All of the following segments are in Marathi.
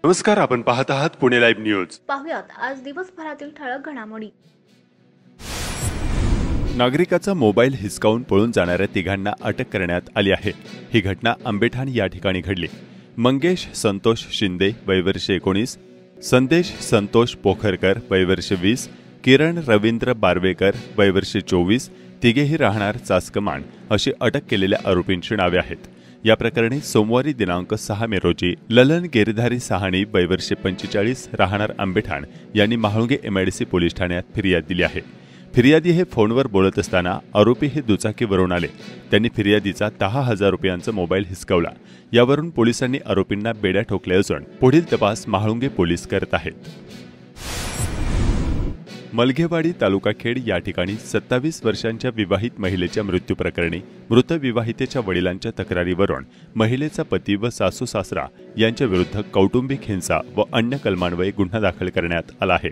नमस्कार, आपण पाहत आहात पुणे लाईव्ह न्यूज। पाहुयात आज दिवसभरातील ठळक घडामोडी। नागरिकाचा मोबाईल हिसकावून पळून जाणाऱ्या तिघांना अटक करण्यात आली आहे। ही घटना आंबेठाण या ठिकाणी घडली। मंगेश संतोष शिंदे वय वर्ष 19, संदेश संतोष पोखरकर वय वर्ष 20, किरण रवींद्र बारवेकर वय वर्ष 24, तिघेही राहणार चासकमान अशी अटक केलेल्या आरोपींची नावे आहेत। या प्रकरणी सोमवारी दिनांक 6 मे रोजी ललन गिरधारी सहाणी वय वर्ष 45 राहणार आंबेठाण यांनी म्हाळुंगे एमआयडीसी पोलीस ठाण्यात फिर्याद दिली आहे। फिर्यादी हे फोनवर बोलत असताना आरोपी हे दुचाकीवरून आले। त्यांनी फिर्यादीचा 10,000 रुपयांचा मोबाईल हिसकावला। यावरून पोलिसांनी आरोपींना बेड्या ठोकल्या असून पुढील तपास म्हाळुंगे पोलीस करत आहेत। मलघेवाडी तालुका खेड या ठिकाणी 27 वर्षांच्या विवाहित महिलेच्या मृत्यू प्रकरणी मृत विवाहितेच्या वडिलांच्या तक्रारीवरून महिलेचा पती व सासू सासरा यांच्या विरुद्ध कौटुंबिक हिंसा व अन्य कलमान्वये गुन्हा दाखल करण्यात आला आहे।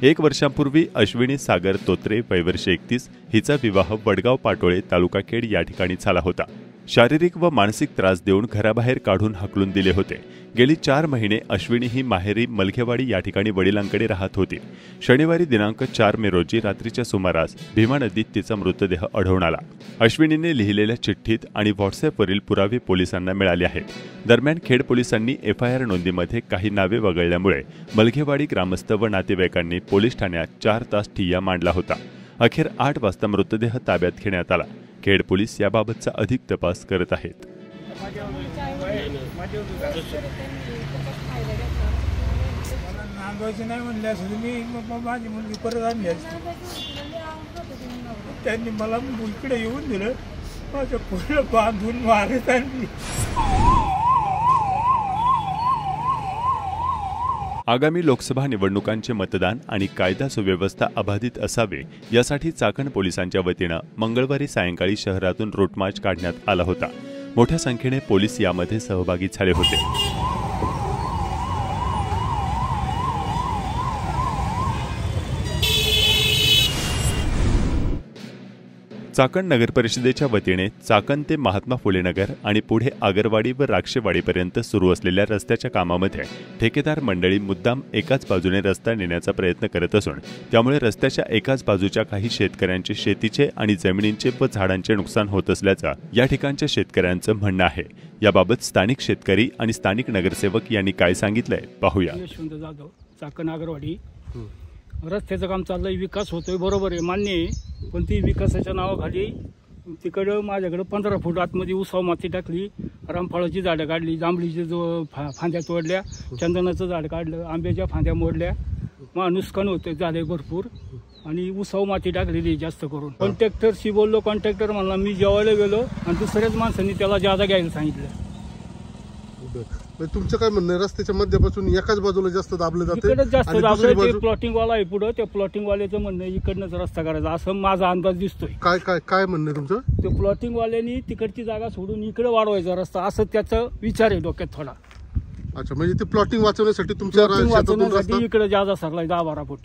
1 वर्षांपूर्वी अश्विनी सागर तोत्रे वय वर्ष 31 हिचा विवाह वडगाव पाटोळे तालुका खेड या ठिकाणी झाला होता। शारीरिक व मानसिक त्रास देऊन घराबाहेर काढून हाकलून दिले होते। गेली 4 महिने अश्विनी ही माहेरी मलघेवाडी या ठिकाणी वडिलांकडे राहत होती। शनिवारी दिनांक 4 मे रोजी रात्रीच्या सुमारास भीमा नदीत तिचा मृतदेह आढळून आला। अश्विनीने लिहिलेल्या चिठ्ठीत आणि व्हॉट्सअपवरील पुरावे पोलिसांना मिळाले आहेत। दरम्यान खेड पोलिसांनी एफआयआर नोंदीमध्ये काही नावे वगळल्यामुळे मलघेवाडी ग्रामस्थ व नातेवाईकांनी पोलीस ठाण्यात 4 तास ठिय्या मांडला होता। अखेर 8 वाजता मृतदेह ताब्यात घेण्यात आला। खेड पोलीस याबाबतचा अधिक तपास करत आहेत। त्यांनी मला इकडे येऊन दिलं, माझ्या पुढे बांधून मारत आणली। आगामी लोकसभा निवडणुकांचे मतदान आणि कायदा सुव्यवस्था अबाधित असावे यासाठी चाकण पोलिसांच्या वतीनं मंगळवारी सायंकाळी शहरातून रूट मार्च काढण्यात आला होता। मोठ्या संख्येने पोलीस यामध्ये सहभागी झाले होते। चाकण नगर परिषदेच्या वतीने चाकण ते महात्मा फुले नगर आणि पुढे आगरवाडी व राक्षेवाडीपर्यंत सुरू असलेल्या रस्त्याच्या कामामध्ये ठेकेदार मंडळी मुद्दाम एकाच बाजूने रस्ता नेण्याचा प्रयत्न करत असून त्यामुळे रस्त्याच्या एकाच बाजूच्या काही शेतकऱ्यांचे शेतीचे आणि जमिनींचे व झाडांचे नुकसान होत असल्याचं या ठिकाणच्या शेतकऱ्यांचं म्हणणं आहे। याबाबत स्थानिक शेतकरी आणि स्थानिक नगरसेवक यांनी काय सांगितलंय पाहूया। यशवंत जाधव, चाकण आगरवाडी। रस्त्याचं काम चाललंय, विकास होतोय, बरोबर आहे, मान्य आहे। पण ती विकासाच्या नावाखाली तिकडं माझ्याकडं 15 फूट आतमध्ये उसाव माती टाकली, रामफळाची झाडं काढली, जांभळीचे जो फांद्या तोडल्या, चंदनाचं झाड काढलं, आंब्याच्या फांद्या मोडल्या, नुकसान होतं झाले भरपूर। आणि उसाव माती टाकलेली जास्त करून। कॉन्ट्रॅक्टरशी बोललो, कॉन्ट्रॅक्टर म्हणला मी जेवायला गेलो आणि दुसऱ्याच माणसांनी त्याला जादा घ्यायला सांगितलं। तुमचं काय म्हणणं आहे, रस्त्याच्या मध्यपासून एकाच बाजूला जास्त दाबलं जातं? इकडे जास्त दाबलं, ते प्लॉटिंग वाला आहे पुढं, त्या प्लॉटिंग वाल्याचं म्हणणं इकडनंच रस्ता करायचा असं माझा अंदाज दिसतोय। काय काय काय म्हणणं आहे तुमचं? ते प्लॉटिंग वाल्यांनी तिकडची जागा सोडून इकडे वाढवायचा रस्ता असं त्याचा विचार आहे डोक्यात थोडा। अच्छा, म्हणजे ते प्लॉटिंग वाचवण्यासाठी तुमच्या वाचवण्यासाठी इकडे जागा सरलाय 10-12 फूट।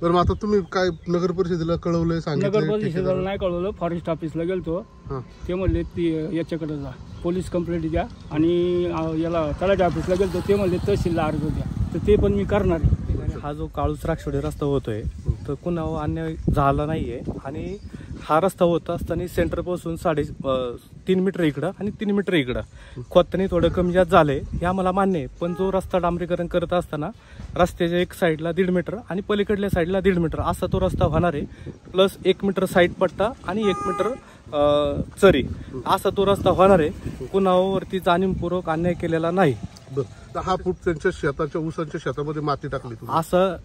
बरं, मग आता तुम्ही काय नगर परिषदेला कळवलंय? सांगितलं नगर परिषदेला नाही कळवलं, फॉरेस्ट ऑफिसला गेलतो, ते म्हणले याच्याकडे जा, पोलीस कंप्लेंट द्या। आणि याला तलाठी ऑफिसला गेलतो, ते म्हणले तहसीलला अर्ज द्या, तर ते पण मी करणार आहे। हा जो काळूस राक्षोडे रस्ता होतोय तर कुणावर अन्याय झाला नाहीये। आणि हा रस्ता होत असताना सेंटर पासून 3.5 मीटर इकडं आणि 3 मीटर इकडं खोदताना थोडं कमी जास्त झालंय, हे आम्हाला मान्य आहे। पण जो रस्ता डांबरीकरण करत असताना रस्त्याच्या एक साईडला 1.5 मीटर आणि पलीकडल्या साईडला 1.5 मीटर असा तो रस्ता होणार आहे। प्लस 1 मीटर साईड पट्टा आणि 1 मीटर चरी असा तो रस्ता होणार आहे। कुणावरती जाणीवपूर्वक अन्याय केलेला नाही। 10 फूट त्यांच्या शेताच्या ऊसाच्या शेतामध्ये माती टाकली।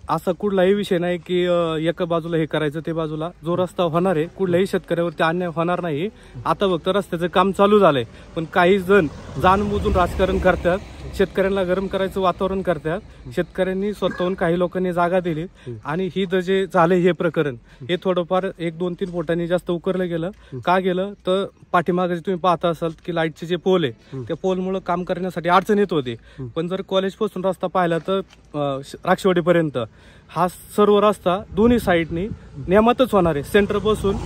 असं कुठलाही विषय नाही की एका बाजूला हे करायचं ते बाजूला जो रस्ता होणार आहे कुठल्याही शेतकऱ्यावरती अन्याय होणार नाही। आता फक्त रस्त्याचं काम चालू झालंय, पण काही जण जाणून राजकारण करतात, शेतकऱ्यांना गरम करायचं वातावरण करतात। शेतकऱ्यांनी स्वतःहून काही लोकांनी जागा दिली आणि ही जे झाले हे प्रकरण हे थोडंफार 1-2-3 फुटांनी जास्त उकरलं गेलं। का गेलं तर पाठीमागे तुम्ही पाहता असाल की लाईटचे जे पोल आहे त्या पोलमुळे काम करण्यासाठी अडचण येत होती। पण जर कॉलेज पासून रस्ता पाहिला तर राक्षेवाडीपर्यंत हा सर्व रस्ता दोन्ही साईडनी नियमातच होणार आहे। सेंटर पासून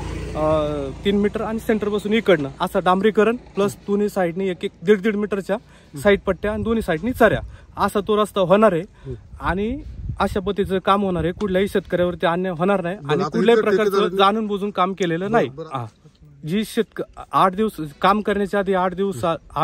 3 मीटर आणि सेंटर बसून इकडनं असं डांबरीकरण प्लस दोन्ही साईडनी 1-1.5 मीटरच्या साईड पट्ट्या आणि दोन्ही साईडनी चऱ्या असा तो रस्ता होणार आहे आणि अशा पद्धतीचं काम होणार आहे. कुठल्याही शेतकऱ्यावरती अन्याय होणार नाही आणि कुठल्याही प्रकारचं जाणून बुजून काम केलेलं नाही. जी 8 दिवस काम करण्याच्या आधी 8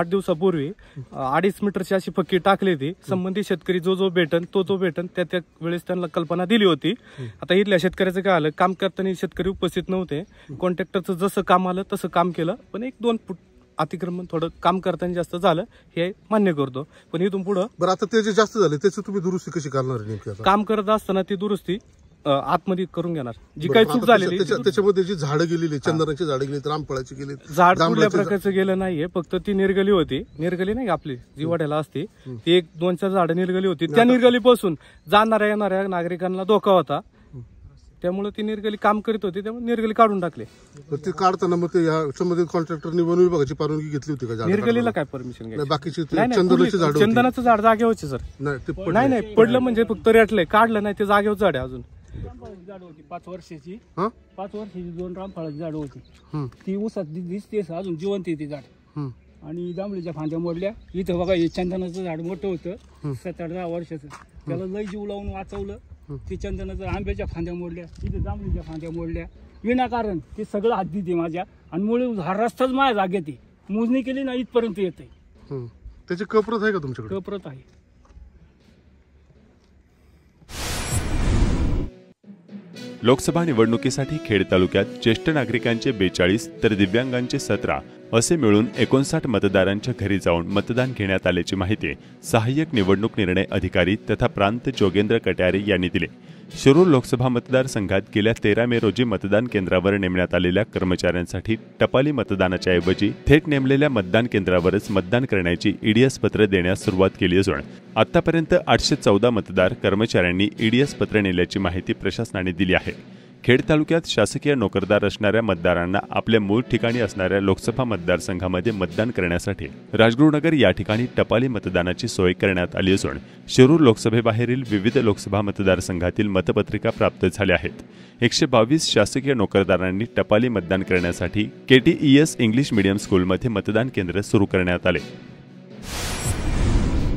दिवसापूर्वी 2.5 मीटरची अशी फक्की टाकली होती. संबंधित शेतकरी जो भेटन तो भेटन त्या वेळेस त्यांना कल्पना दिली होती. आता इथल्या शेतकऱ्याचं काय आलं, काम करताना शेतकरी उपस्थित नव्हते. कॉन्ट्रॅक्टरचं जसं काम आलं तसं काम केलं, पण 1-2 फूट अतिक्रमण थोडं काम करताना जास्त झालं हे मान्य करतो. पण इथून पुढं बरं आता ते जे जास्त झाले त्याची तुम्ही दुरुस्ती कशी करणार आहे नेमकी? काम करत असताना ती दुरुस्ती आतमध्ये करून घेणार. जी काही चूक झालेली त्याच्यामध्ये जी झाडं गेलेली, चंदनाची झाडं गेली, रामफळाची गेली, झाड कुठल्या प्रकारचं गेलं नाहीये. फक्त ती निर्गली होती. निर्गली नाही आपली जी वाड्याला असते ती 1-2-4 झाडं निर्गली होती. त्या निर्गलीपासून जाणाऱ्या येणाऱ्या नागरिकांना धोका होता. त्यामुळे ती निर्गली काम करीत होती, त्यामुळे निर्गली काढून टाकले. ते काढताना मग ते संबंधित कॉन्ट्रॅक्टरनी वन विभागाची परवानगी घेतली होती का? निर्गलीला काय परमिशन घ्यायची? बाकीची चंदनाची झाड, चंदनाचं झाड जागेवरचे सर. नाही पडलं म्हणजे फक्त रेटलंय, काढलं नाही. ते जागेवर झाड आहे. अजून झाड होती 5 वर्षाची 2 रामफळाची झाड होती. ती ऊसात दिसते अजून जिवंत ती झाड. आणि जांभळीच्या फांद्या मोडल्या. इथं बघा हे चंदनाचं झाड मोठं होतं 7-10 वर्षाचं. त्याला लय जीव लावून वाचवलं. ती चंदनाचं आंब्याच्या फांद्या मोडल्या, इथे जांभळीच्या फांद्या मोडल्या विनाकारण. ते सगळं हद्दीत आहे माझ्या आणि मुळे हा रस्ताच माझ्या जागेत आहे. मोजणी केली ना इथपर्यंत येते. त्याची कप्रत आहे का तुमच्याकडे? कप्रत आहे. लोकसभा निवडणुकीसाठी खेड तालुक्यात ज्येष्ठ नागरिकांचे 42 तर दिव्यांगांचे 17 असे मिळून 59 मतदारांच्या घरी जाऊन मतदान घेण्यात आल्याची माहिती सहाय्यक निवडणूक निर्णय अधिकारी तथा प्रांत जोगेंद्र कट्यारे यांनी दिली. शिरूर लोकसभा मतदारसंघात गेल्या 13 मे रोजी मतदान केंद्रावर नेमण्यात आलेल्या कर्मचाऱ्यांसाठी टपाली मतदानाच्या ऐवजी थेट नेमलेल्या मतदान केंद्रावरच मतदान करण्याची ईडीएस पत्र देण्यास सुरुवात केली असून आतापर्यंत 814 मतदार कर्मचाऱ्यांनी ईडीएस पत्र नेल्याची माहिती प्रशासनाने दिली आहे. खेड तालुक्यात शासकीय नोकरदार असणाऱ्या मतदारांना आपल्या मूळ ठिकाणी असणाऱ्या लोकसभा मतदारसंघामध्ये मतदान करण्यासाठी राजगुरुनगर या ठिकाणी टपाली मतदानाची सोय करण्यात आली असून शिरूर लोकसभेबाहेरील विविध लोकसभा मतदारसंघातील मतपत्रिका प्राप्त झाल्या आहेत. 122 शासकीय नोकरदारांनी टपाली मतदान करण्यासाठी KTES इंग्लिश मीडियम स्कूलमध्ये मतदान केंद्र सुरू करण्यात आले.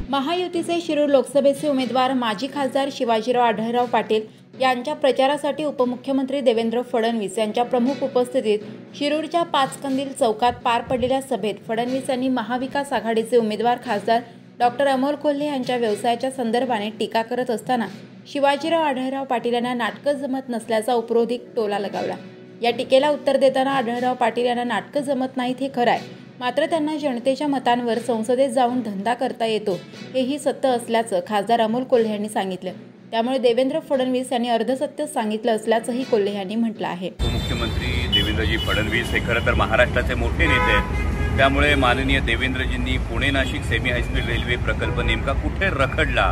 महायुतीचे शिरूर लोकसभेचे उमेदवार माजी खासदार शिवाजीराव आढळराव पाटील यांच्या प्रचारासाठी उपमुख्यमंत्री देवेंद्र फडणवीस यांच्या प्रमुख उपस्थितीत शिरूरच्या पाचकंदील चौकात पार पडलेल्या सभेत फडणवीस यांनी महाविकास आघाडीचे उमेदवार खासदार डॉक्टर अमोल कोल्हे यांच्या व्यवसायाच्या संदर्भाने टीका करत असताना शिवाजीराव आढळराव पाटील यांना नाटकं जमत नसल्याचा उपरोधिक टोला लगावला. या टीकेला उत्तर देताना आढळराव पाटील यांना नाटकं जमत नाहीत हे खरं आहे, मात्र त्यांना जनतेच्या मतांवर संसदेत जाऊन धंदा करता येतो हेही सत्य असल्याचं खासदार अमोल कोल्हे यांनी सांगितलं. त्यामुळे देवेंद्र फडणवीस यांनी अर्धसत्य सांगितलं असल्याचंही कोल्हे यांनी म्हटलं आहे. उपमुख्यमंत्री देवेंद्रजी फडणवीस हे खरं तर महाराष्ट्राचे मोठे नेते आहेत. त्यामुळे माननीय देवेंद्रजींनी Pune Nashik semi high speed railway प्रकल्प नेमका कुठे रखडला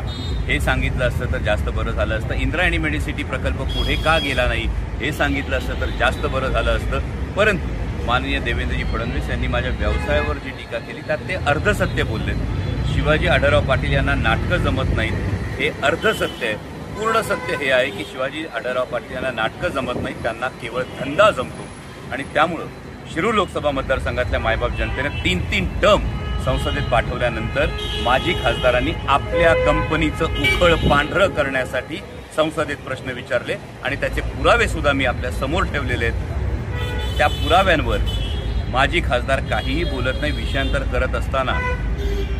हे सांगितलं असतं तर जास्त बरं झालं असतं. इंद्रायणी मेडिसिटी प्रकल्प पुढे का गेला नाही हे सांगितलं असतं तर जास्त बरं झालं असतं. परंतु माननीय देवेंद्रजी फडणवीस यांनी माझ्या व्यवसायावर जी टीका केली त्यात ते अर्धसत्य बोलले. शिवाजी आढळराव पाटील यांना नाटकं जमत नाहीत हे अर्धसत्य आहे. पूर्ण सत्य हे आहे की शिवाजी आढळराव पाटील यांना नाटकं जमत नाहीत, त्यांना केवळ धंदा जमतो. आणि त्यामुळं शिरूर लोकसभा मतदारसंघातल्या मायबाप जनतेने 3-3 टर्म संसदेत पाठवल्यानंतर माजी खासदारांनी आपल्या कंपनीचं उखळ पांढरं करण्यासाठी संसदेत प्रश्न विचारले आणि त्याचे पुरावे सुद्धा मी आपल्या समोर ठेवलेले आहेत. त्या पुराव्यांवर माजी खासदार काहीही बोलत नाही. विषयांतर करत असताना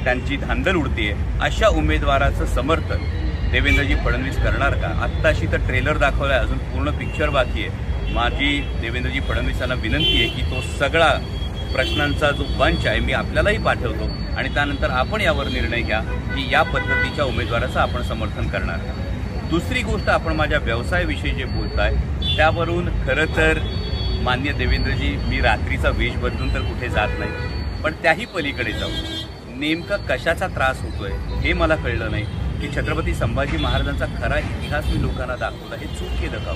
त्यांची धांदल उडतीये. अशा उमेदवाराचं समर्थन देवेंद्रजी फडणवीस करणार का? आत्ताशी तर ट्रेलर दाखवलाय, अजून पूर्ण पिक्चर बाकी आहे. माझी देवेंद्रजी फडणवीसांना विनंती आहे की तो सगळा प्रश्नांचा जो बंच आहे मी आपल्यालाही पाठवतो आणि त्यानंतर आपण यावर निर्णय घ्या की या पद्धतीच्या उमेदवाराचं आपण समर्थन करणार का. दुसरी गोष्ट, आपण माझ्या व्यवसायाविषयी जे बोलताय त्यावरून खरं तर मान्य देवेंद्रजी, मी रात्रीचा वेश बदलून तर कुठे जात नाही, पण त्याही पलीकडे जाऊ नेमका कशाचा त्रास होतोय हे मला कळलं नाही की छत्रपती संभाजी महाराजांचा खरा इतिहास मी लोकांना दाखवला हे चूक केलं का?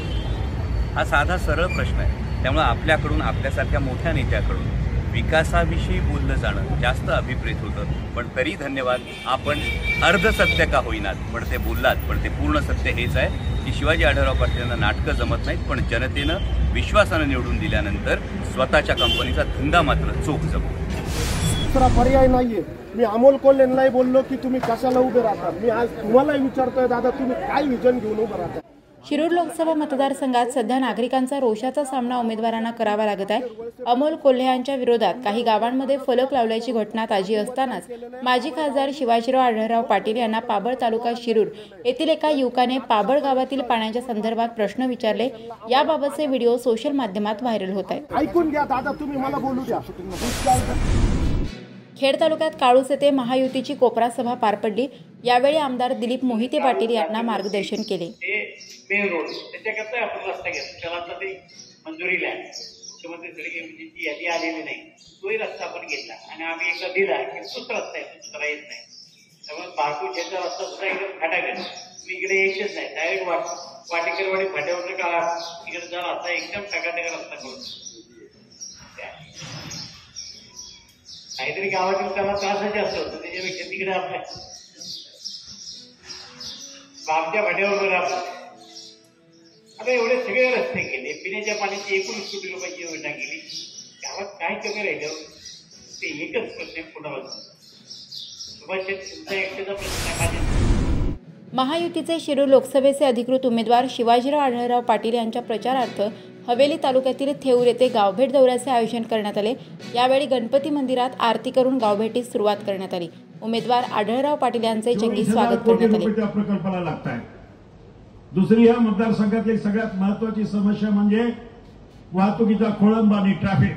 हा साधा सरळ प्रश्न आहे. त्यामुळे आपल्याकडून, आपल्यासारख्या मोठ्या नेत्याकडून विकासाविषयी बोललं जाणं जास्त अभिप्रेत होतं. पण तरी धन्यवाद, आपण अर्धसत्य का होईनात पण ते बोललात. पण ते पूर्ण सत्य हेच आहे की शिवाजी आढळराव पाटील यांना नाटकं जमत नाहीत, पण जनतेनं विश्वासानं निवडून दिल्यानंतर स्वतःच्या कंपनीचा धंदा मात्र चोख जपू. दुसरा पर्याय नाहीये. मी अमोल कोल्हेंनाही बोललो की तुम्ही कशाला उभे राहतात. मी आज तुम्हालाही विचारतोय दादा, तुम्ही काय विजन घेऊन उभे राहता. शिरूर लोकसभा मतदारसंघात सध्या नागरिकांचा रोषाचा सामना उमेदवारांना करावा लागत आहे. अमोल कोल्हे यांच्या विरोधात काही गावांमध्ये फलक लावल्याची घटना ताजी असतानाच माजी खासदार शिवाजीराव आढळराव पाटील यांना पाबळ तालुका शिरूर येथील एका युवकाने पाबळ गावातील पाण्याच्या संदर्भात प्रश्न विचारले. याबाबतचे व्हिडिओ सोशल माध्यमात व्हायरल होत आहेत. ऐकून घ्या दादा, तुम्ही मला बोलू द्या. खेड तालुक्यात काळूस येथे महायुतीची कोपरा सभा पार पडली. यावेळी आमदार दिलीप मोहिते पाटील यांना मार्गदर्शन केले. मेन रोड त्याच्याकरता आपण रस्ता घेतो, त्याला ते मंजुरीला आहे. मुख्यमंत्री सडक यादी आलेली नाही, तोही रस्ता आपण घेतला आणि आम्ही एकदा दिला की तोच रस्ता आहे, दुसरा येत नाही. त्यामुळे बारकू शेतचा रस्ता सुद्धा एकदम फाटा गेला. तुम्ही इकडे यायचेच नाही, डायरेक्ट वाटेकरवाडी फाट्यावर काढा, इकडे जा रस्ता एकदम टकाटका रस्ता करून. काहीतरी गावातील त्याला त्रासाचे असं होतं, त्याच्यापेक्षा तिकडे आपल्या बापच्या फाट्यावर आपण आता एवढे सगळे रस्ते केले, पिण्याच्या पाण्याची 19 कोटी रुपयाची योजना केली. गावात काय कमी राहिलं ते एकच प्रश्न पुन्हा सुभाष तुमचा एकट्याचा प्रश्न. महायुतीचे शिरूर लोकसभेचे अधिकृत उमेदवार शिवाजीराव आढळराव पाटील यांच्या प्रचारार्थ हवेली तालुक्यातील थेऊर येथे गावभेट दौऱ्याचे आयोजन करण्यात आले. यावेळी गणपती मंदिरात आरती करून गावभेटीस सुरुवात करण्यात आली. उमेदवार आढळराव पाटील यांचे जंगी स्वागत करण्यात आले. प्रकल्पाला लागताय. दुसरी या मतदारसंघातली सगळ्यात महत्वाची समस्या म्हणजे वाहतुकीचा खोळंबा आणि ट्रॅफिक.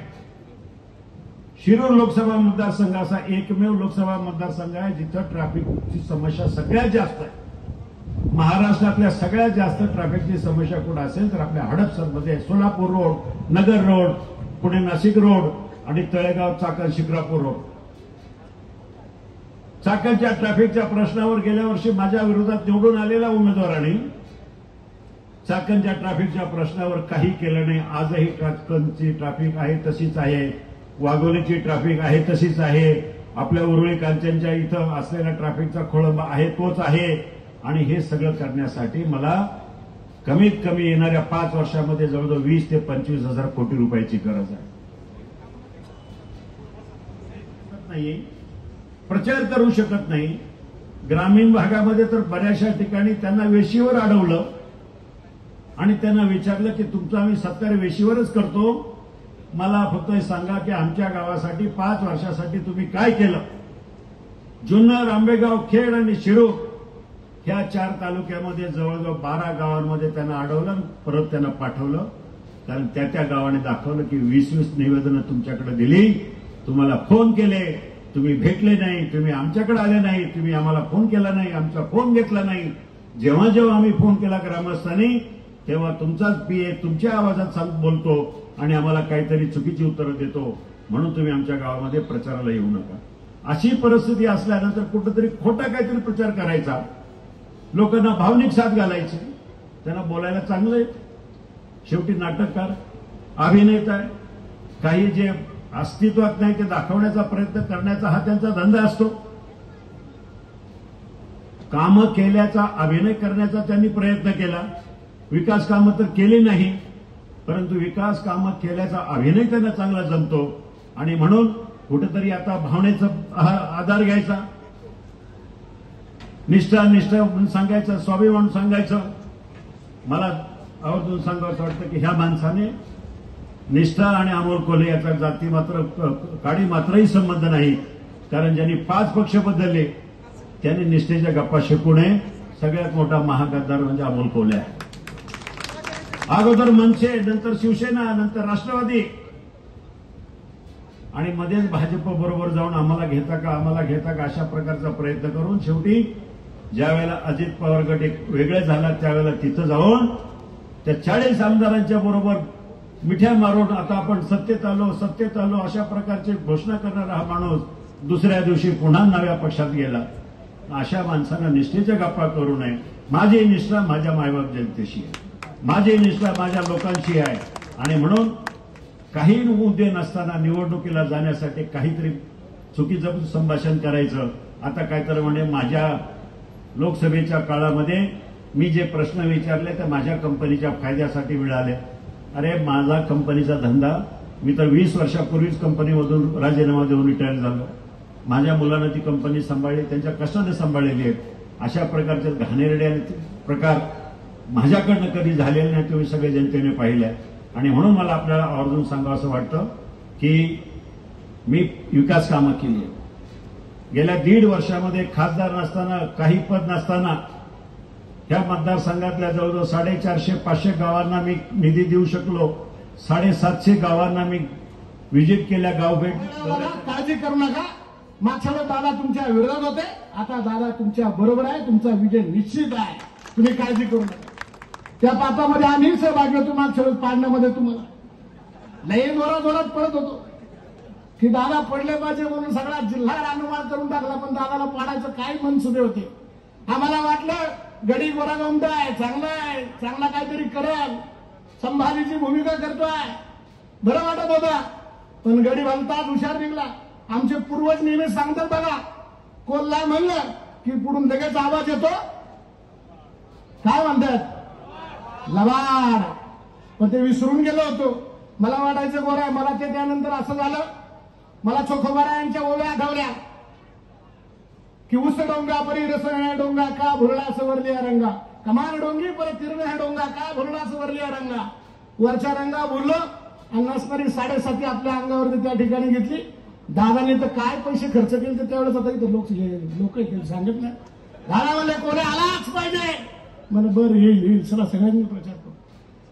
शिरूर लोकसभा मतदारसंघ असा एकमेव लोकसभा मतदारसंघ आहे जिथं ट्रॅफिकची समस्या सगळ्यात जास्त आहे. महाराष्ट्रातल्या सगळ्यात जास्त ट्रॅफिकची समस्या कुठं असेल तर आपल्या हडपसरमध्ये सोलापूर रोड, नगर रोड, पुणे नाशिक रोड आणि तळेगाव चाकण शिक्रापूर रोड. चाकणच्या ट्रॅफिकच्या प्रश्नावर गेल्या वर्षी माझ्या विरोधात निवडून आलेल्या उमेदवारांनी चाकणच्या ट्रॅफिकच्या प्रश्नावर काही केलं नाही. आजही चाकणची ट्रॅफिक आहे तशीच आहे, वाघोलीची ट्रॅफिक आहे तशीच आहे, आपल्या उरुळी कांचनच्या इथं असलेला ट्रॅफिकचा खोळंबा आहे तोच आहे. आणि हे सगळं करण्यासाठी मला कमीत कमी येणाऱ्या 5 वर्षामध्ये जवळजवळ 20 ते 25 हजार कोटी रुपयाची गरज आहे. प्रचार करू शकत नाही. ग्रामीण भागामध्ये तर बऱ्याचशा ठिकाणी त्यांना वेशीवर अडवलं आणि त्यांना विचारलं की तुमचा आम्ही सत्कार वेशीवरच करतो, मला फक्त हे सांगा की आमच्या गावासाठी 5 वर्षासाठी तुम्ही काय केलं. जुन्नर, आंबेगाव, खेड आणि शिरूर ह्या 4 तालुक्यामध्ये जवळजवळ 12 गावांमध्ये त्यांना अडवलं, परत त्यांना पाठवलं. कारण त्या गावाने दाखवलं की 20 निवेदनं तुमच्याकडे दिली, तुम्हाला फोन केले, तुम्ही भेटले नाही, तुम्ही आमच्याकडे आले नाही, तुम्ही आम्हाला फोन केला नाही, आमचा फोन घेतला नाही. जेव्हा जेव्हा आम्ही फोन केला ग्रामस्थांनी तेव्हा तुमचाच पीए तुमच्या आवाजात बोलतो आणि आम्हाला काहीतरी चुकीची उत्तरं देतो, म्हणून तुम्ही आमच्या गावामध्ये प्रचाराला येऊ नका. अशी परिस्थिती असल्यानंतर कुठेतरी खोटा काहीतरी प्रचार करायचा, लोकांना भावनिक साथ घालायची, त्यांना बोलायला चांगलं आहे. शेवटी नाटककार, अभिनेता आहे, काही जे अस्तित्वात नाही ते दाखवण्याचा प्रयत्न करण्याचा हा त्यांचा धंदा असतो. कामं केल्याचा अभिनय करण्याचा त्यांनी प्रयत्न केला. विकास कामं तर केली नाही, परंतु विकास कामं केल्याचा अभिनय त्यांना चांगला जमतो आणि म्हणून कुठेतरी आता भावनेचा आधार घ्यायचा, निष्ठा म्हणून सांगायचं, स्वाभिमान म्हणून सांगायचं. मला आवर्जून सांगावं वाटतं की ह्या माणसाने निष्ठा आणि अमोल कोल्हे याचा जाती मात्र काडी मात्रही संबंध नाही. कारण ज्यांनी 5 पक्ष बदलले त्यांनी निष्ठेच्या गप्पा शिकू नये. सगळ्यात मोठा महागद्दार म्हणजे अमोल कोल्हे आहे. अगोदर मनसे, नंतर शिवसेना, नंतर राष्ट्रवादी आणि मध्येच भाजप बरोबर जाऊन आम्हाला घेता का अशा प्रकारचा प्रयत्न करून शेवटी ज्या वेळेला अजित पवार गट एक वेगळे झाला त्यावेळेला तिथं जाऊन त्या 40 आमदारांच्या बरोबर मिठ्या मारून आता आपण सत्तेत आलो अशा प्रकारची घोषणा करणारा हा माणूस दुसऱ्या दिवशी पुन्हा नव्या पक्षात गेला. अशा माणसांना निष्ठेच्या गप्पा करू नये. माझी निष्ठा माझ्या मायबाप जनतेशी आहे, माझी निष्ठा माझ्या लोकांशी आहे आणि म्हणून काही मुद्दे नसताना निवडणुकीला जाण्यासाठी काहीतरी चुकीचं संभाषण करायचं. आता काहीतरी म्हणजे माझ्या लोकसभेच्या काळामध्ये मी जे प्रश्न विचारले ते माझ्या कंपनीच्या फायद्यासाठी मिळाले. अरे माझा कंपनीचा धंदा, मी तर 20 वर्षापूर्वीच कंपनीमधून राजीनामा देऊन रिटायर झालो. माझ्या मुलांना ती कंपनी सांभाळली, त्यांच्या कष्टाने सांभाळलेली आहे. अशा प्रकारचे घाणेरडे प्रकार माझ्याकडनं कधी झालेले नाही, तुम्ही सगळे जनतेने पाहिले. आणि म्हणून मला आपल्याला आवर्जून सांगावं असं वाटतं की मी विकास कामं केली आहे. गेल्या 1.5 वर्षामध्ये खासदार नसताना, काही पद नसताना ह्या मतदारसंघातल्या जवळजवळ 450-500 गावांना मी निधी देऊ शकलो. 750 गावांना मी व्हिजिट केल्या, गावभेट. काळजी करू नका, मागच्या वेळेस दादा तुमच्या विरोधात होते, आता दादा तुमच्या बरोबर आहे, तुमचा विजय निश्चित आहे, तुम्ही काळजी करू नका. त्या पापामध्ये आम्ही सहभागी होतो. मागच्या वेळेस पाडण्यामध्ये तुम्हाला लई जोरात पडत होतो की दादा पडले पाहिजे म्हणून सगळा जिल्हा रानमाळ करून टाकला, पण दादाला पाडायचं काय मनसुबे होते. आम्हाला वाटलं गडी गोरा गमदा आहे, चांगला आहे, चांगला काहीतरी करेल, संभाजीची भूमिका करतोय, बरं वाटत होता. पण गडी भलताच हुशार निघला. आमचे पूर्वज नेहमी सांगतात बघा, कोल्हा म्हणलं की पुढून लगेच आवाज येतो, काय म्हणतात, लवाड. पण ते विसरून गेलो होतो. मला वाटायचं गोरा, मला ते त्यानंतर असं झालं, मला चोखोबारायांच्या ओव्या आठवल्या की उस डोंगा परी रस डोंगा का भुरळा सवरली रंगा, कमान डोंगी परत तिरणे हा डोंगा का भुरळा सवरली रंगा. वरच्या रंगा बोललो आणि नसणारी 7.5 आपल्या अंगावरती त्या ठिकाणी घेतली. दादाने तर काय पैसे खर्च केले तर त्यावेळेस आता इथं लोक सांगत नाही. दादा म्हणले कोल्हे आलाच पाहिजे, मला बरं येईल चला सगळ्यांनी प्रचार करू.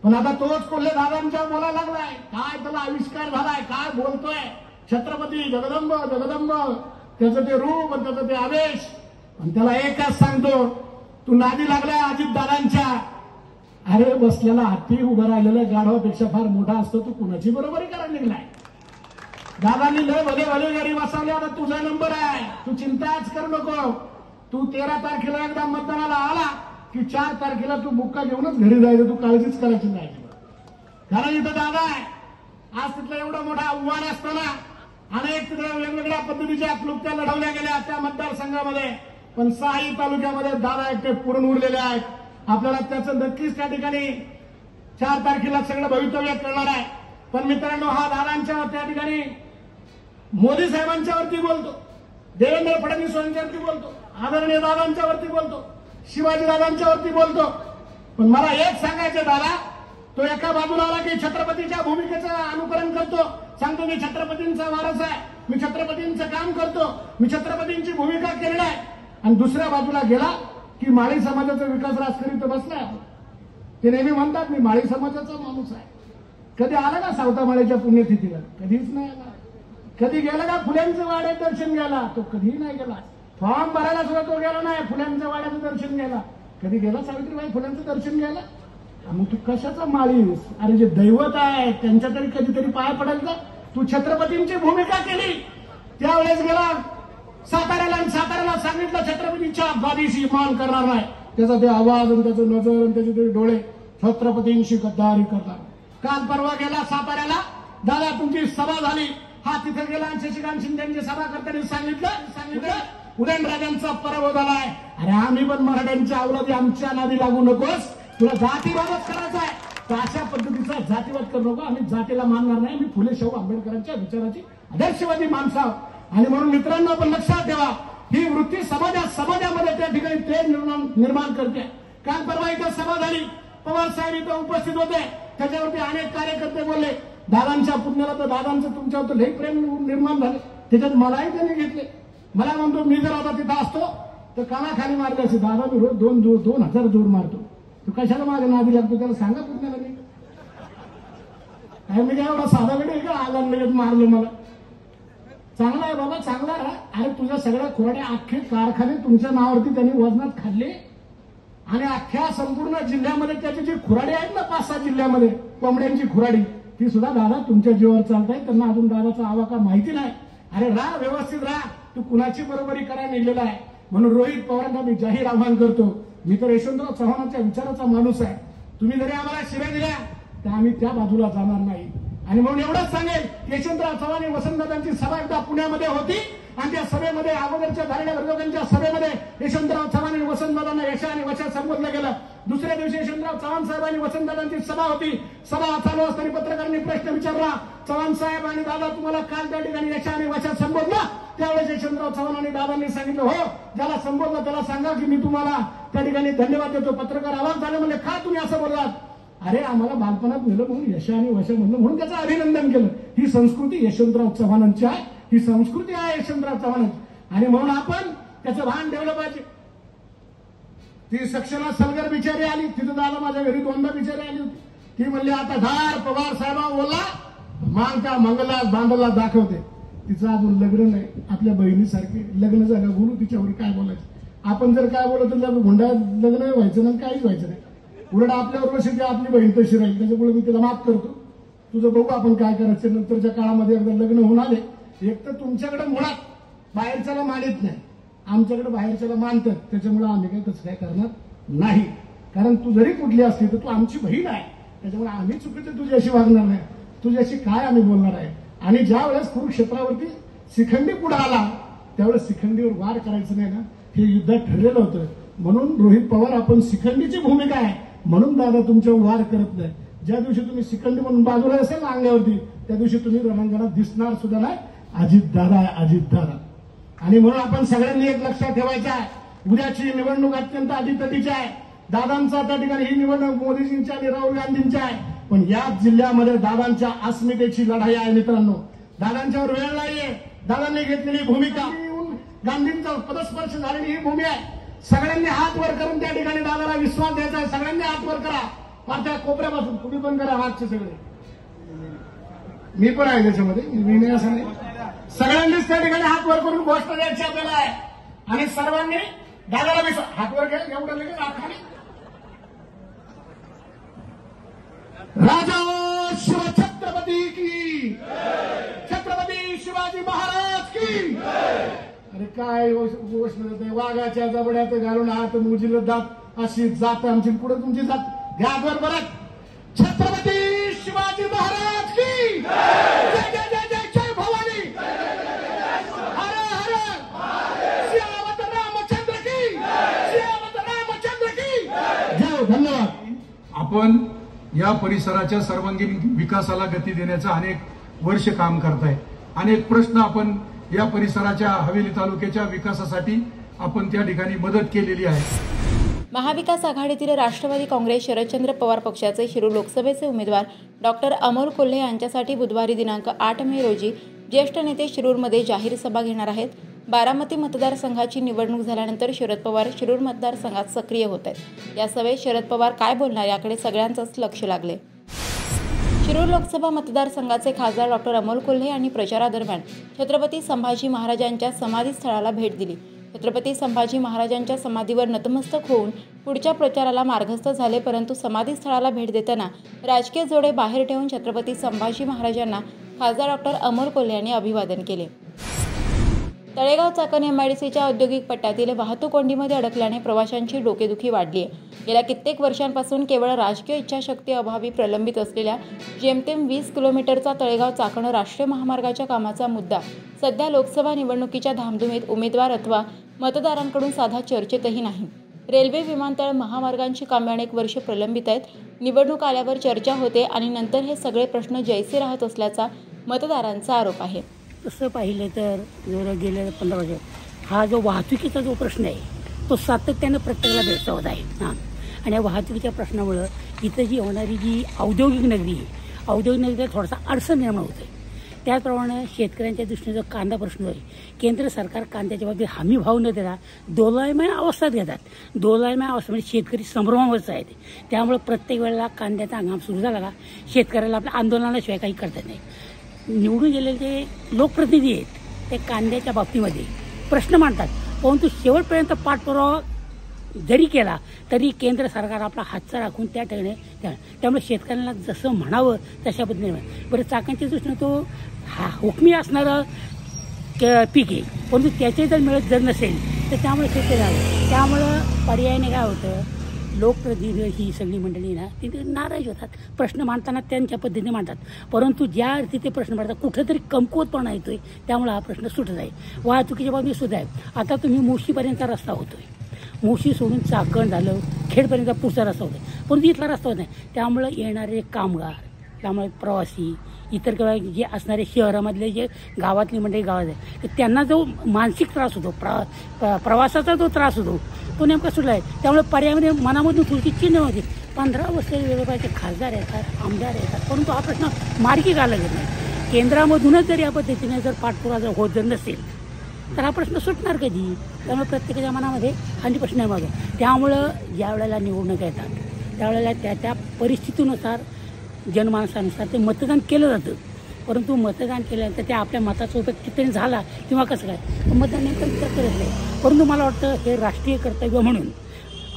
पण आता तोच कोल्हे दादांच्या बोलायला लागलाय, काय त्याला आविष्कार झालाय, काय बोलतोय, छत्रपती जगदंब जगदंब, त्याचं ते रूप आणि त्याचं ते आवेश. आणि त्याला एकच सांगतो, तू नादी लागलाय अजित दादांच्या. अरे बसलेला हत्ती उभं राहिलेला गाढवापेक्षा फार मोठा असतो, तू कुणाची बरोबरी करायला निघलाय. दादांनी लय भले भले गाडी बसवले, आता तुझा नंबर आहे, तू चिंताच करू नको. तू 13 तारखेला एकदा मतदानाला आला की 4 तारखेला तू बुक्का घेऊनच घरी जायचं, तू काळजीच करायची नाही. कारण इथं दादा आहे. आज तिथलं एवढं मोठं आव्हान असताना अनेक तिकडे वेगवेगळ्या पद्धतीच्या क्लुप्त्या लढवल्या गेल्या त्या मतदारसंघामध्ये, पण 6 तालुक्यामध्ये दादा एकटे पुरून उरलेले आहेत. आपल्याला त्याचं नक्कीच त्या ठिकाणी 4 तारखेला सगळं भवितव्य करणार आहे. पण मित्रांनो, हा दादांच्या त्या ठिकाणी मोदी साहेबांच्या वरती बोलतो, देवेंद्र फडणवीस यांच्यावरती बोलतो, आदरणीय दादांच्या वरती बोलतो, शिवाजी दादांच्या वरती बोलतो. पण मला एक सांगायचं, दादा तो एका बाजूला आला की छत्रपतीच्या भूमिकेचं अनुकरण करतो, सांगतो मी छत्रपतींचा वारस आहे, मी छत्रपतींचं काम करतो, मी छत्रपतींची भूमिका केली आहे. आणि दुसऱ्या बाजूला गेला की माळी समाजाचा विकास राजकरीत बसलाय. ते नेहमी म्हणतात मी माळी समाजाचा माणूस आहे. कधी आला का सावतामाळीच्या पुण्यतिथीला? कधीच नाही आला. कधी गेला का फुल्यांचं वाड्यात दर्शन घ्यायला? तो कधीही नाही गेला. फॉर्म भरायला सुद्धा तो गेला नाही, फुल्यांच्या वाड्याचं दर्शन घ्यायला. कधी गेला सावित्रीबाई फुल्यांचं दर्शन घ्यायला? मग तू कशाचा माळीस? अरे जे दैवत आहे त्यांच्या तरी कधीतरी पाय पडेल का? तू छत्रपतींची भूमिका केली, त्यावेळेस गेला साताऱ्याला आणि साताऱ्याला सांगितलं छत्रपतींच्या गादीशी मान करणार नाही. त्याचा ते आवाज आणि त्याचं नजर आणि त्याचे ते डोळे छत्रपतींशी गद्दारी करणार. काल परवा गेला साताऱ्याला, दादा तुमची सभा झाली, हा तिथे गेला आणि शशिकांत शिंदेची सभा करताना सांगितलं उदयनराजांचा पराभव झालाय. अरे आम्ही पण मराठ्यांच्या अवलादी, आमच्या नादी लागू नकोस, तुला जातीवादच करायचा आहे तर अशा पद्धतीचा जातीवाद करू नको. आम्ही जातीला मानणार नाही, मी फुले शाहू आंबेडकरांच्या विचाराची आदर्शवादी माणसं आहोत. आणि म्हणून मित्रांनो आपण लक्षात ठेवा, ही वृत्ती समाजामध्ये त्या ठिकाणी ते निर्माण करते. काल परवा इथं सभा झाली, पवार साहेब इथं उपस्थित होते, त्याच्यावरती अनेक कार्यकर्ते बोलले. दादांच्या पुण्याला तर दादांचं तुमच्यावर लई प्रेम निर्माण झाले, त्याच्यात मलाही त्यांनी घेतले. मला म्हणतो मी जर आता तिथं असतो तर कानाखाली मारले असे. दादा मी रोज 2,000 जोर मारतो, तू कशाला माझ्या नादी लागतो? त्याला सांगा पुण्याला मी काय, मी काय एवढा साधा वेळ आहे का आला लगेच मारलं मला? चांगला आहे बाबा, चांगला आहे. अरे तुझ्या सगळ्या खुराड्या अख्खे कारखाने तुमच्या नावावरती त्यांनी वजनात खाल्ले आणि अख्ख्या संपूर्ण जिल्ह्यामध्ये त्याची जी खुराडी आहेत ना 5-6 जिल्ह्यामध्ये कोंबड्यांची खुराडी, ती सुद्धा दादा तुमच्या जीवावर चालत आहे. त्यांना अजून दादाचा आवाका माहिती नाही. अरे राहा, व्यवस्थित राहा, तू कुणाची बरोबरी करायला निघलेला आहे. म्हणून रोहित पवारांना मी जाहीर आवाहन करतो, मी तर यशवंतराव चव्हाणांच्या विचाराचा माणूस आहे. तुम्ही जरी आम्हाला शिव्या दिल्या तर आम्ही त्या बाजूला जाणार नाही. आणि म्हणून एवढंच सांगेल, यशवंतराव चव्हाण आणि वसंतदादांची सभा एकदा पुण्यामध्ये होती आणि त्या सभेमध्ये अगोदरच्या झालेल्या विरोधकांच्या सभेमध्ये यशवंतराव चव्हाण आणि वसंतदादांना यशा आणि वशा संबोधलं गेलं. दुसऱ्या दिवशी यशवंतराव चव्हाण साहेब आणि वसंतदादांची सभा होती. सभा चालू असताना पत्रकारांनी प्रश्न विचारला, चव्हाण साहेब आणि दादा तुम्हाला काल त्या ठिकाणी यशा आणि वशा संबोधलं? त्यावेळेस यशवंतराव चव्हाण आणि दादांनी सांगितलं, हो ज्याला संबोधलं त्याला सांगा की मी तुम्हाला त्या ठिकाणी धन्यवाद देतो. पत्रकार आवाज झाले, म्हणजे का तुम्ही असं बोललात? अरे आम्हाला बालपणात नेलं म्हणून यशा आणि वशा म्हणलं म्हणून त्याचं अभिनंदन केलं. ही संस्कृती यशवंतराव चव्हाणांची आहे, ही संस्कृती आहे यशवंतराव चव्हाणांची. आणि म्हणून आपण त्याचं भान ठेवलं पाहिजे. ती सक्षला सलगर बिचारी आली, तिथं दादा माझ्या घरी 2दा बिचारी आली होती. ती म्हणली आता धार पवार साहेबा बोला मागच्या मंगला बांधला दाखवते. तिचं अजून लग्न नाही, आपल्या बहिणीसारखी लग्न झालं बोलू तिच्यावर काय बोलायचं. आपण जर काय बोलत तर हुंडा लग्न व्हायचं नाही, काहीच व्हायचं नाही. उलट आपल्याबरोबर शेवटी आपली बहीण तशी राहील. त्याच्यामुळे मी तिला माफ करतो. तुझं बघू आपण काय करायचं नंतरच्या काळामध्ये. एकदा लग्न होऊन आले, एक तर तुमच्याकडे मुळात बाहेरच्याला मानित नाही, आमच्याकडे बाहेरच्याला मानतात. त्याच्यामुळे आम्ही काही तसं काय करणार नाही. कारण तू जरी कुठली असली तर तू आमची बहीण आहे. त्याच्यामुळे आम्ही चुकीचं तुझ्याशी वागणार नाही. तुझ्याशी काय आम्ही बोलणार आहे. आणि ज्या वेळेस कुरुक्षेत्रावरती शिखंडी पुढे आला त्यावेळेस शिखंडीवर वार करायचं नाही ना, हे युद्ध ठरलेलं होतं. म्हणून रोहित पवार आपण शिखंडीची भूमिका आहे म्हणून दादा तुमच्यावर वार करत नाही. ज्या दिवशी तुम्ही शिखंडी म्हणून बाजूला असेल ना अंगावरती, त्या दिवशी तुम्ही रणांगणात दिसणार सुद्धा नाही. अजितदादा आहे, अजितदादा. आणि म्हणून आपण सगळ्यांनी एक लक्षात ठेवायचं आहे, उद्याची निवडणूक अत्यंत अटीतटीची आहे. दादांचा त्या ठिकाणी ही निवडणूक मोदीजींच्या आणि राहुल गांधींची आहे. पण याच जिल्ह्यामध्ये दादांच्या अस्मितेची लढाई आहे मित्रांनो. दादांच्यावर वेळ नाहीये. दादांनी घेतलेली भूमिका, गांधींचा पदस्पर्श झालेली ही भूमी आहे. सगळ्यांनी हात वर करून त्या ठिकाणी दादाला विश्वास द्यायचा आहे. सगळ्यांनी हात वर करा, त्या कोपऱ्यापासून तुम्ही पण करा हातचे सगळे. मी पण आहे त्याच्यामध्ये, मी नाही असं नाही. सगळ्यांनीच त्या ठिकाणी हात वर करून गोष्ट द्यायची आपल्याला आहे. आणि सर्वांनी दादाला विश्वास हात वर घ्या. एवढं लगेच आखाने राजा शिवछत्रपती की, छत्रपती शिवाजी महाराज की. अरे काय गोष्ट वाघाच्या जबड्यात घालून हात मुजीला जात अशी जात आमची. पुढे तुमची जात घ्या बरोबर. छत्रपती शिवाजी महाराज की जय जय जय जय जय भवानी. हर हर सियावत रामचंद्र की, सियावत रामचंद्र की जय. धन्यवाद. आपण या परिसराच्या सर्वांगीण विकासाला गती देण्याचं अनेक वर्ष काम करताय. अनेक प्रश्न आपण या परिसराच्या हवेली तालुक्याच्या विकासासाठी आपण त्या ठिकाणी मदत केलेली आहे. महाविकास आघाडीतील राष्ट्रवादी काँग्रेस शरदचंद्र पवार पक्षाचे शिरूर लोकसभेचे उमेदवार डॉक्टर अमोल कोल्हे यांच्यासाठी बुधवारी दिनांक 8 मे रोजी ज्येष्ठ नेते शिरूरमध्ये जाहीर सभा घेणार आहेत. बारामती मतदारसंघाची निवडणूक झाल्यानंतर शरद पवार शिरूर मतदारसंघात सक्रिय होत आहेत. या सभेत शरद पवार काय बोलणार याकडे सगळ्यांचंच लक्ष लागले. शिरूर लोकसभा मतदारसंघाचे खासदार डॉक्टर अमोल कोल्हे यांनी प्रचारादरम्यान छत्रपती संभाजी महाराजांच्या समाधीस्थळाला भेट दिली. छत्रपती संभाजी महाराजांच्या समाधीवर नतमस्तक होऊन पुढच्या प्रचाराला मार्गस्थ झाले. परंतु समाधीस्थळाला भेट देताना राजकीय जोडे बाहेर ठेवून छत्रपती संभाजी महाराजांना खासदार डॉक्टर अमोल कोल्हे यांनी अभिवादन केले. तळेगाव चाकण एमआयडीसीच्या औद्योगिक पट्ट्यातील वाहतूक कोंडीमध्ये अडकल्याने प्रवाशांची डोकेदुखी वाढली आहे. गेल्या कित्येक वर्षांपासून केवळ राजकीय इच्छाशक्ती अभावी प्रलंबित असलेल्या जेमतेम 20 किलोमीटरचा तळेगाव चाकण राष्ट्रीय महामार्गाच्या कामाचा मुद्दा सध्या लोकसभा निवडणुकीच्या धामधुमीत उमेदवार अथवा मतदारांकडून साधा चर्चेतही नाही. रेल्वे, विमानतळ, महामार्गांची कामे अनेक वर्ष प्रलंबित आहेत. निवडणूक आल्यावर चर्चा होते आणि नंतर हे सगळे प्रश्न जैसे राहत असल्याचा मतदारांचा आरोप आहे. तसं पाहिलं तर जर गेल्या 15 वर्षात हा जो वाहतुकीचा जो प्रश्न आहे तो सातत्यानं प्रत्येकाला भेडसावत आहे. आणि या वाहतुकीच्या प्रश्नामुळं इथं जी होणारी जी औद्योगिक नगरी आहे, औद्योगिक नगरीला थोडासा अडचण निर्माण होते. त्याचप्रमाणे शेतकऱ्यांच्या दृष्टीने जो कांदा प्रश्न आहे, केंद्र सरकार कांद्याच्या बाबतीत हमी भाव न देता दोलायमान अवस्थेत घेतात. दोलायमान अवस्था म्हणजे शेतकरी संभ्रमावरच आहेत. त्यामुळे प्रत्येक वेळेला कांद्याचा हंगाम सुरू झाला का शेतकऱ्याला आपल्या आंदोलनाशिवाय काही करता नाही. निवडून गेलेले जे लोकप्रतिनिधी आहेत ते कांद्याच्या बाबतीमध्ये प्रश्न मांडतात, परंतु शेवटपर्यंत पाठपुरावा जरी केला तरी केंद्र सरकार आपला हातचा राखून त्या ठिकाणी त्यामुळे शेतकऱ्यांना जसं म्हणावं तशा पद्धतीने. बरं, चाकणच्या दृष्टीनं तो हा हुकमी असणारं पीक आहे, परंतु त्याचे जर मिळत जर नसेल तर त्यामुळे शेतकरी त्यामुळं पर्यायाने काय होतं लोकप्रतिनिधी ही सगळी मंडळी ना ती नाराज होतात, प्रश्न मांडताना त्यांच्या पद्धतीने मांडतात, परंतु ज्या अर्थी ते प्रश्न मांडतात कुठेतरी कमकुवतपणा येतोय, त्यामुळे हा प्रश्न सुटत आहे. वाहतुकीच्या बाबतीत सुद्धा आहे. आता तुम्ही मुळशीपर्यंतचा रस्ता होतोय, मुळशी सोडून चाकण झालं, खेडपर्यंतचा पुढचा रस्ता होतोय, परंतु इथला रस्ता होत नाही. त्यामुळे येणारे कामगार, त्यामुळे प्रवासी, इतर जे असणारे शहरामधले जे गावातली मंडळी गावात आहे त्यांना जो मानसिक त्रास होतो, प्रवासाचा जो त्रास होतो तो नेमका सुटला आहे. त्यामुळे पर्यायामध्ये मनामधून थोडीशी चिन्ह होती. 15 वर्ष वेगवेगळ्याचे खासदार येतात, आमदार येतात, परंतु हा प्रश्न मार्गी का लागत नाही. केंद्रामधूनच जर या पद्धतीने जर पाठपुरावा जर होत जर नसेल तर हा प्रश्न सुटणार कधी. त्यामुळे प्रत्येकाच्या मनामध्ये आणि प्रश्न आहे माझा. त्यामुळं ज्या वेळेला निवडणूक येतात त्यावेळेला त्या परिस्थितीनुसार जनमानसानुसार ते मतदान केलं जातं, परंतु मतदान केल्यानंतर त्या आपल्या मताचा उपयोग किती झाला किंवा कसं काय मतदान नेमकं विचार करत नाही. परंतु मला वाटतं हे राष्ट्रीय कर्तव्य म्हणून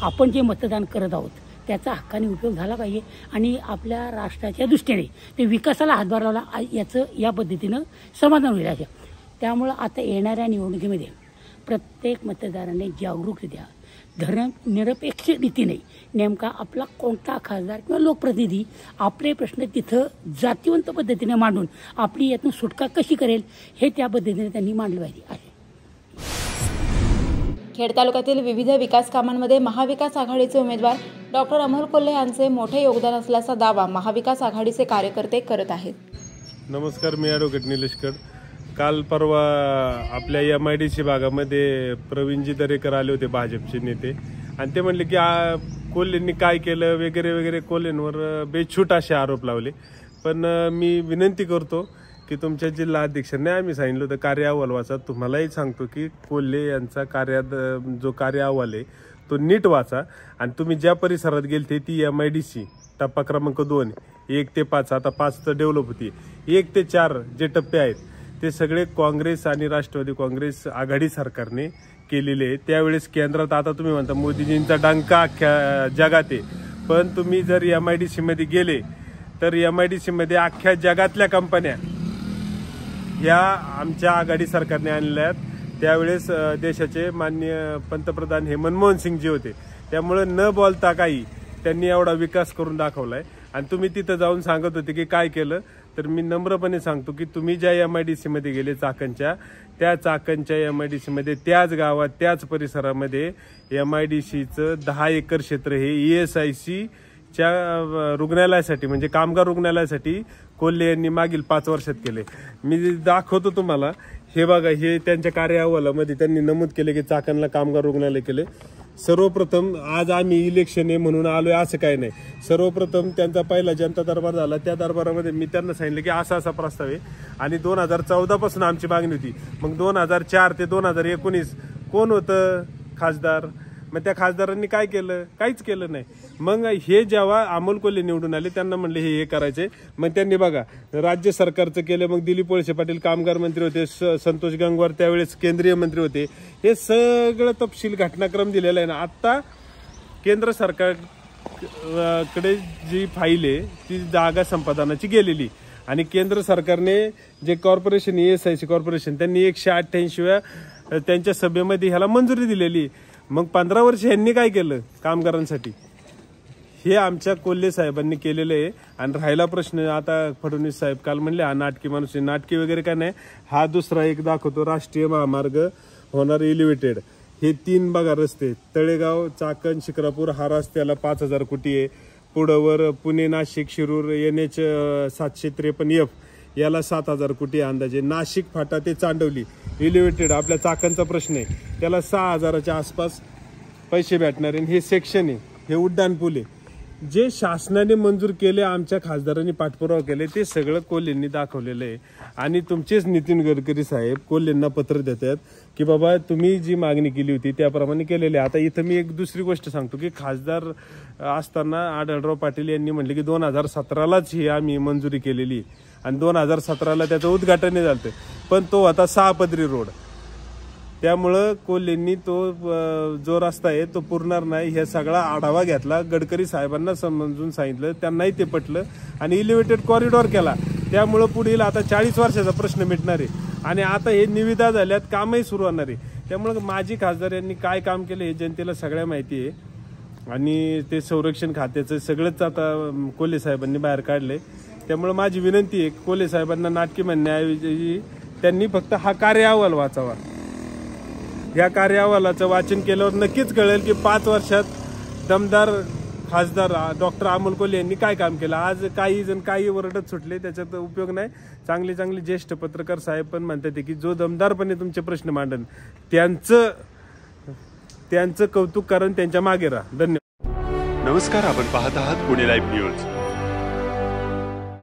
आपण जे मतदान करत आहोत त्याचा हक्काने उपयोग झाला पाहिजे आणि आपल्या राष्ट्राच्या दृष्टीने ते विकासाला हातभार लावला याचं या पद्धतीनं समाधान होईल आहे. त्यामुळं आता येणाऱ्या निवडणुकीमध्ये प्रत्येक मतदाराने जागरूकरित्या धर्मनिरपेक्ष रीतीने नेमका आपला कोणता खासदार किंवा लोकप्रतिनिधी आपले प्रश्न तिथं जातीवंत पद्धतीने मांडून आपली यातून सुटका कशी करेल हे त्या पद्धतीने त्यांनी मांडलं पाहिजे आहे. खेड तालुक्यातील विविध विकास कामांमध्ये महाविकास आघाडीचे उमेदवार डॉक्टर अमोल कोल्हे यांचे मोठे योगदान असल्याचा दावा महाविकास आघाडीचे कार्यकर्ते करत आहेत. नमस्कार, मी ॲडव्होकेट निलेश कड. काल परवा आपल्या MIDC भागामध्ये प्रवीणजी दरेकर आले होते, भाजपचे नेते, आणि ते म्हणले की कोल्हेंनी काय केलं वगैरे वगैरे, कोल्हेंवर बेछूट असे आरोप लावले. पण मी विनंती करतो की तुमच्या जिल्हा अध्यक्षांनी आम्ही सांगितलं होतं कार्य अहवाल वाचा. तुम्हालाही सांगतो की कोल्हे यांचा जो कार्य अहवाल आहे तो नीट वाचा. आणि तुम्ही ज्या परिसरात गेलते ती MIDC टप्पा क्रमांक 2, 1 ते 5, आता 5 तर डेव्हलप होती, 1 ते 4 जे टप्पे आहेत ते सगळे काँग्रेस आणि राष्ट्रवादी काँग्रेस आघाडी सरकारने केलेले. त्यावेळेस केंद्रात आता तुम्ही म्हणता मोदीजींचा डंका अख्ख्या जगात आहे, पण तुम्ही जर MIDC मध्ये गेले तर MIDC मध्ये अख्ख्या जगातल्या कंपन्या ह्या आमच्या आघाडी सरकारने आणल्या. त्यावेळेस देशाचे माननीय पंतप्रधान हे मनमोहन सिंगजी होते. त्यामुळे न बोलता काही त्यांनी एवढा विकास करून दाखवलाय. आणि तुम्ही तिथं जाऊन सांगत होते की काय केलं, तर मी नम्रपणे सांगतो की तुम्ही ज्या MIDC मध्ये गेले चाकणच्या, त्या चाकणच्या MIDC मध्ये त्याच गावात त्याच परिसरामध्ये MIDCचं 10 एकर क्षेत्र हे ESIC च्या रुग्णालयासाठी म्हणजे कामगार रुग्णालयासाठी कोल्हे यांनी मागील 5 वर्षात केले. मी दाखवतो तुम्हाला. हे बघा, हे त्यांच्या कार्य अहवालामध्ये त्यांनी नमूद केले की चाकणला कामगार रुग्णालय केले. सर्वप्रथम आज आम्ही इलेक्शन आहे म्हणून आलोय असं काही नाही. सर्वप्रथम त्यांचा पहिला जनता दरबार झाला. त्या दरबारामध्ये मी त्यांना सांगितलं की असा प्रस्ताव आहे आणि 2014 पासून आमची मागणी होती. मग 2004 ते 2019 कोण होतं खासदार? मग त्या खासदारांनी काय केलं? काहीच केलं नाही. मग हे जेव्हा अमोल कोल्हे निवडून आले त्यांना म्हणले हे करायचे. मग त्यांनी बघा राज्य सरकारचं केलं. मग दिलीप वळसे पाटील कामगार मंत्री होते, संतोष गंगवार त्यावेळेस केंद्रीय मंत्री होते. हे सगळं तपशील घटनाक्रम दिलेला आहे ना. आता केंद्र सरकारकडे जी फाईल आहे ती जागा संपादनाची गेलेली आणि केंद्र सरकारने जे कॉर्पोरेशन ESIC कॉर्पोरेशन त्यांनी 188व्या त्यांच्या सभेमध्ये ह्याला मंजुरी दिलेली. मग 15 वर्ष यांनी काय केलं कामगारांसाठी? हे आमच्या कोल्हे साहेबांनी केलेलं आहे. आणि राहिला प्रश्न, आता फडणवीस साहेब काल म्हणले हा नाटकी माणूस आहे. नाटकी वगैरे काय नाही. हा दुसरा एक दाखवतो, राष्ट्रीय महामार्ग होणार एलिव्हेटेड. हे 3 बघा रस्ते, तळेगाव, चाकण, शिक्रापूर, हा रस्त्याला 5000 कोटी आहे. पुढवर पुणे, नाशिक, शिरूर NH 753F याला 7000 कोटी अंदाजे. नाशिक फाटा ते चांडवली एलिव्हेटेड आपल्या चाकणचा प्रश्न आहे, त्याला 6000च्या आसपास पैसे भेटणार आहे. हे सेक्शन आहे, हे उड्डाण पूल आहे. जे शासनाने मंजूर केले, आमच्या खासदारांनी पाठपुरावा केले, ते सगळं कोल्हेंनी दाखवलेलं आहे. आणि तुमचेच नितीन गडकरी साहेब कोल्हेंना पत्र देतात की बाबा तुम्ही जी मागणी केली होती त्याप्रमाणे केलेले. आता इथं मी एक दुसरी गोष्ट सांगतो की खासदार असताना आढळराव पाटील यांनी म्हटले की 2017लाच ही आम्ही मंजुरी केलेली आणि 2017ला त्याचं उद्घाटन झालं, पण तो होता 6 पदरी रोड. त्यामुळं कोल्हेंनी तो जो रस्ता आहे तो पुरणार नाही. हे सगळा आढावा घेतला, गडकरी साहेबांना समजून सांगितलं, त्यांनाही ते पटलं आणि इलिव्हेटेड कॉरिडॉर केला. त्यामुळं पुढील आता 40 वर्षाचा प्रश्न मिटणार आहे आणि आता हे निविदा झाल्यात, कामही सुरू होणार आहे. त्यामुळं माजी खासदार यांनी काय काम केलं हे जनतेला सगळ्या माहिती आहे. आणि ते संरक्षण खात्याचं सगळंच आता कोल्हे साहेबांनी बाहेर काढलंय. त्यामुळे माझी विनंती आहे, कोल्हे साहेबांना नाटकी म्हणण्याऐवजी त्यांनी फक्त हा कार्य अहवाल वाचावा. या कार्य अहवालाचं वाचन केल्यावर नक्कीच कळेल की 5 वर्षात दमदार खासदार डॉक्टर अमोल कोल्हे यांनी काय काम केलं. आज काही जण काही वरडत सुटले, त्याच्यात उपयोग नाही. चांगले चांगले ज्येष्ठ पत्रकार साहेब पण म्हणतात की जो दमदारपणे तुमचे प्रश्न मांडन त्यांचं कौतुक करून त्यांच्या मागे राहा. धन्यवाद. नमस्कार, आपण पाहत आहात पुणे लाईव्ह न्यूज.